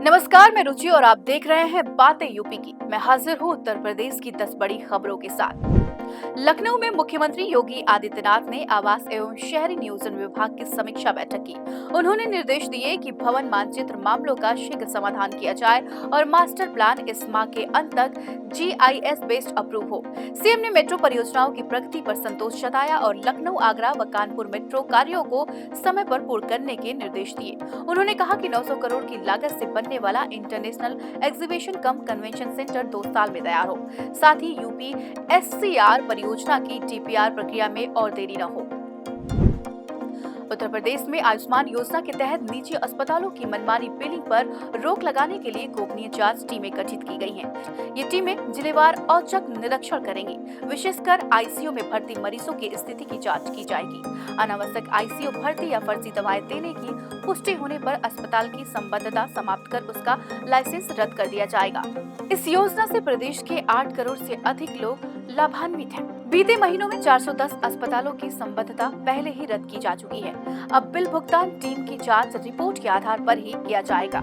नमस्कार, मैं रुचि और आप देख रहे हैं बातें यूपी की। मैं हाजिर हूँ उत्तर प्रदेश की 10 बड़ी खबरों के साथ। लखनऊ में मुख्यमंत्री योगी आदित्यनाथ ने आवास एवं शहरी नियोजन विभाग की समीक्षा बैठक की। उन्होंने निर्देश दिए कि भवन मानचित्र मामलों का शीघ्र समाधान किया जाए और मास्टर प्लान इस माह के अंत तक GIS बेस्ड अप्रूव हो। सीएम ने मेट्रो परियोजनाओं की प्रगति पर संतोष जताया और लखनऊ, आगरा व कानपुर मेट्रो कार्यों को समय पर पूर्ण करने के निर्देश दिए। उन्होंने कहा कि 900 करोड़ की लागत से बनने वाला इंटरनेशनल एग्जीबिशन कम कन्वेंशन सेंटर 2 साल में तैयार हो। साथ ही यूपी SCR परियोजना की TPR प्रक्रिया में और देरी न हो। उत्तर प्रदेश में आयुष्मान योजना के तहत निजी अस्पतालों की मनमानी बिलिंग पर रोक लगाने के लिए गोपनीय जांच टीमें गठित की गई हैं। ये टीमें जिलेवार औचक निरीक्षण करेंगी। विशेषकर ICU में भर्ती मरीजों की स्थिति की जांच की जाएगी। अनावश्यक ICU भर्ती या फर्जी दवाएं देने की पुष्टि होने पर अस्पताल की संबद्धता समाप्त कर उसका लाइसेंस रद्द कर दिया जाएगा। इस योजना से प्रदेश के 8 करोड़ से अधिक लोग लाभान्वित हैं। बीते महीनों में 410 अस्पतालों की संबद्धता पहले ही रद्द की जा चुकी है। अब बिल भुगतान टीम की जांच रिपोर्ट के आधार पर ही किया जाएगा।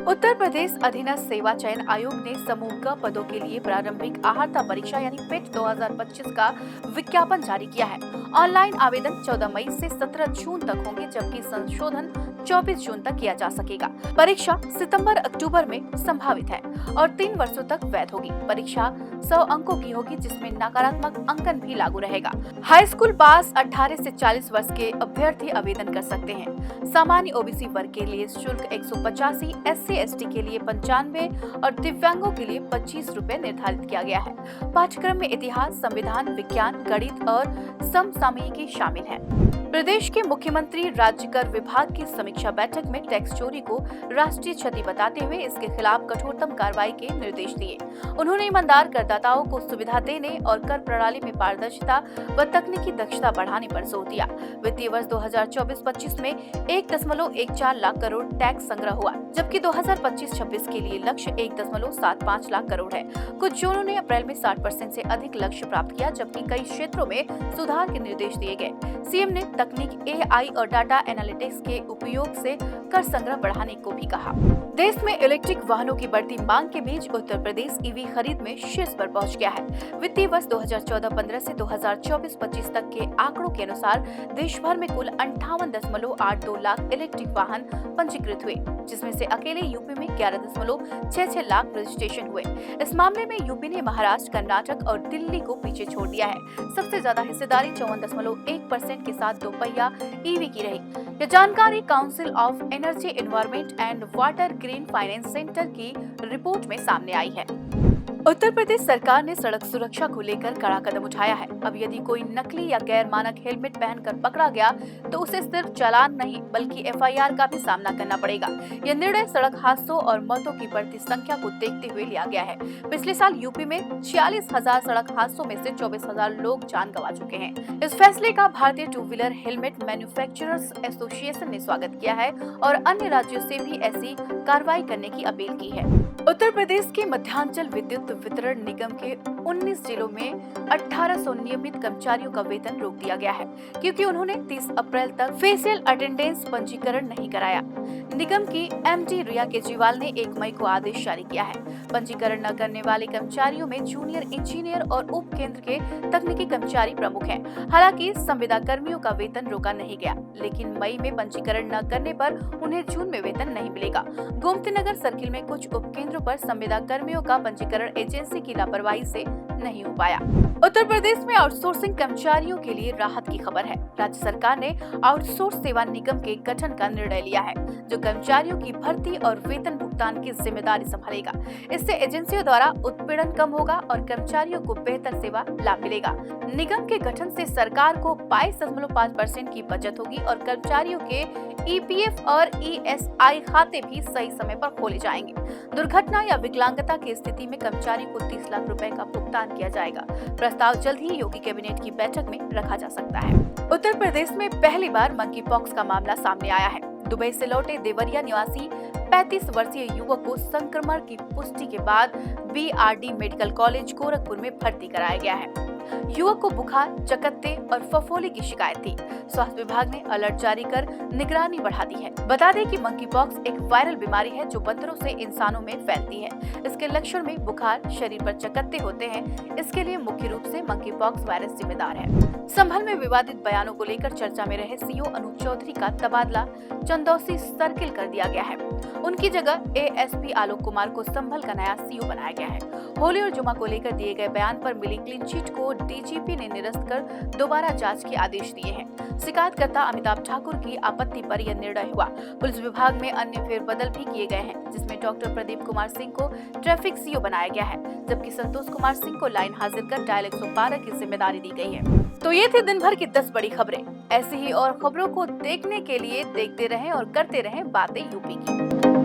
उत्तर प्रदेश अधीनस्थ सेवा चयन आयोग ने समूह क पदों के लिए प्रारंभिक आहारता परीक्षा यानी PET 2025 का विज्ञापन जारी किया है। ऑनलाइन आवेदन 14 मई से 17 जून तक होंगे, जबकि संशोधन 24 जून तक किया जा सकेगा। परीक्षा सितंबर-अक्टूबर में संभावित है और 3 वर्षों तक वैध होगी। परीक्षा 100 अंकों की होगी, जिसमें नकारात्मक अंकन भी लागू रहेगा। हाई स्कूल पास 18 से 40 वर्ष के अभ्यर्थी आवेदन कर सकते हैं। सामान्य OBC वर्ग के लिए शुल्क 185, SC/ST के लिए 95 और दिव्यांगों के लिए 25 रुपए निर्धारित किया गया है। पाठ्यक्रम में इतिहास, संविधान, विज्ञान, गणित और समसामयिकी शामिल है। प्रदेश के मुख्यमंत्री राज्य कर विभाग की समीक्षा बैठक में टैक्स चोरी को राष्ट्रीय क्षति बताते हुए इसके खिलाफ कठोरतम कार्रवाई के निर्देश दिए। उन्होंने ईमानदार करदाताओं को सुविधा देने और कर प्रणाली में पारदर्शिता व तकनीकी दक्षता बढ़ाने पर जोर दिया। वित्तीय वर्ष 2024-25 में 1.14 लाख करोड़ टैक्स संग्रह हुआ, जबकि 2025-26 के लिए लक्ष्य 1.75 लाख करोड़ है। कुछ जोनों ने अप्रैल में 60% से अधिक लक्ष्य प्राप्त किया, जबकि कई क्षेत्रों में सुधार के निर्देश दिए गए। सीएम ने तकनीक AI और डाटा एनालिटिक्स के उपयोग से कर संग्रह बढ़ाने को भी कहा। देश में इलेक्ट्रिक वाहनों की बढ़ती मांग के बीच उत्तर प्रदेश EV खरीद में शीर्ष पर पहुंच गया है। वित्तीय वर्ष 2014-15 से 2024-25 तक के आंकड़ों के अनुसार देश भर में कुल 58.82 लाख इलेक्ट्रिक वाहन पंजीकृत हुए, जिसमें से अकेले यूपी में 11.66 लाख रजिस्ट्रेशन हुए। इस मामले में यूपी ने महाराष्ट्र, कर्नाटक और दिल्ली को पीछे छोड़ दिया है। सबसे ज्यादा हिस्सेदारी 54.1% के साथ दोपहिया EV की रही। यह जानकारी council of energy, environment and water green finance centre की रिपोर्ट में सामने आई है। उत्तर प्रदेश सरकार ने सड़क सुरक्षा को लेकर कड़ा कदम उठाया है। अब यदि कोई नकली या गैर मानक हेलमेट पहनकर पकड़ा गया तो उसे सिर्फ चालान नहीं बल्कि FIR का भी सामना करना पड़ेगा। यह निर्णय सड़क हादसों और मौतों की बढ़ती संख्या को देखते हुए लिया गया है। पिछले साल यूपी में 46,000 सड़क हादसों में से 24,000 लोग जान गंवा चुके हैं। इस फैसले का भारतीय 2 व्हीलर हेलमेट मैन्युफैक्चरर्स एसोसिएशन ने स्वागत किया है और अन्य राज्यों से भी ऐसी कार्रवाई करने की अपील की है। उत्तर प्रदेश के मध्यांचल विद्युत वितरण निगम के 19 जिलों में 1800 नियमित कर्मचारियों का वेतन रोक दिया गया है, क्योंकि उन्होंने 30 अप्रैल तक फेशियल अटेंडेंस पंजीकरण नहीं कराया। निगम की MD रिया केजरीवाल ने 1 मई को आदेश जारी किया है। पंजीकरण न करने वाले कर्मचारियों में जूनियर इंजीनियर और उप केंद्र के तकनीकी कर्मचारी प्रमुख हैं। हालांकि संविदा कर्मियों का वेतन रोका नहीं गया, लेकिन मई में पंजीकरण न करने पर उन्हें जून में वेतन नहीं मिलेगा। गोमती नगर सर्किल में कुछ उप केंद्रों पर संविदा कर्मियों का पंजीकरण एजेंसी की लापरवाही से नहीं हो पाया। उत्तर प्रदेश में आउटसोर्सिंग कर्मचारियों के लिए राहत की खबर है। राज्य सरकार ने आउटसोर्स सेवा निगम के गठन का निर्णय लिया है, जो कर्मचारियों की भर्ती और वेतन भुगतान की जिम्मेदारी संभालेगा। इससे एजेंसियों द्वारा उत्पीड़न कम होगा और कर्मचारियों को बेहतर सेवा लाभ मिलेगा। निगम के गठन से सरकार को 22.5% की बचत होगी और कर्मचारियों के EPF और ESI खाते भी सही समय पर खोले जाएंगे। दुर्घटना या विकलांगता की स्थिति में कर्मचारी को 30 लाख रुपए का भुगतान किया जाएगा। प्रस्ताव जल्द ही योगी कैबिनेट की बैठक में रखा जा सकता है। उत्तर प्रदेश में पहली बार मंकी पॉक्स का मामला सामने आया है। दुबई से लौटे देवरिया निवासी 35 वर्षीय युवक को संक्रमण की पुष्टि के बाद BRD मेडिकल कॉलेज गोरखपुर में भर्ती कराया गया है। युवक को बुखार, चकत्ते और फफोले की शिकायत थी। स्वास्थ्य विभाग ने अलर्ट जारी कर निगरानी बढ़ा दी है। बता दें कि मंकी पॉक्स एक वायरल बीमारी है जो बंदरों से इंसानों में फैलती है। इसके लक्षण में बुखार, शरीर पर चकत्ते होते हैं। इसके लिए मुख्य रूप से मंकी पॉक्स वायरस जिम्मेदार है। संभल में विवादित बयानों को लेकर चर्चा में रहे सीओ अनूप चौधरी का तबादला चंदौसी सर्किल कर दिया गया है। उनकी जगह एएसपी आलोक कुमार को संभल का नया सीओ बनाया गया है। होली और जुमा को लेकर दिए गए बयान पर मिली क्लीन चिट को डीजीपी ने निरस्त कर दोबारा जांच के आदेश दिए हैं। शिकायतकर्ता अमिताभ ठाकुर की आपत्ति पर यह निर्णय हुआ। पुलिस विभाग में अन्य फेरबदल भी किए गए हैं, जिसमें डॉक्टर प्रदीप कुमार सिंह को ट्रैफिक सीओ बनाया गया है, जबकि संतोष कुमार सिंह को लाइन हाजिर कर डायल 112 की जिम्मेदारी दी गई है। तो ये थी दिन भर की 10 बड़ी खबरें। ऐसी ही और खबरों को देखने के लिए देखते रहें और करते रहें बातें यूपी की।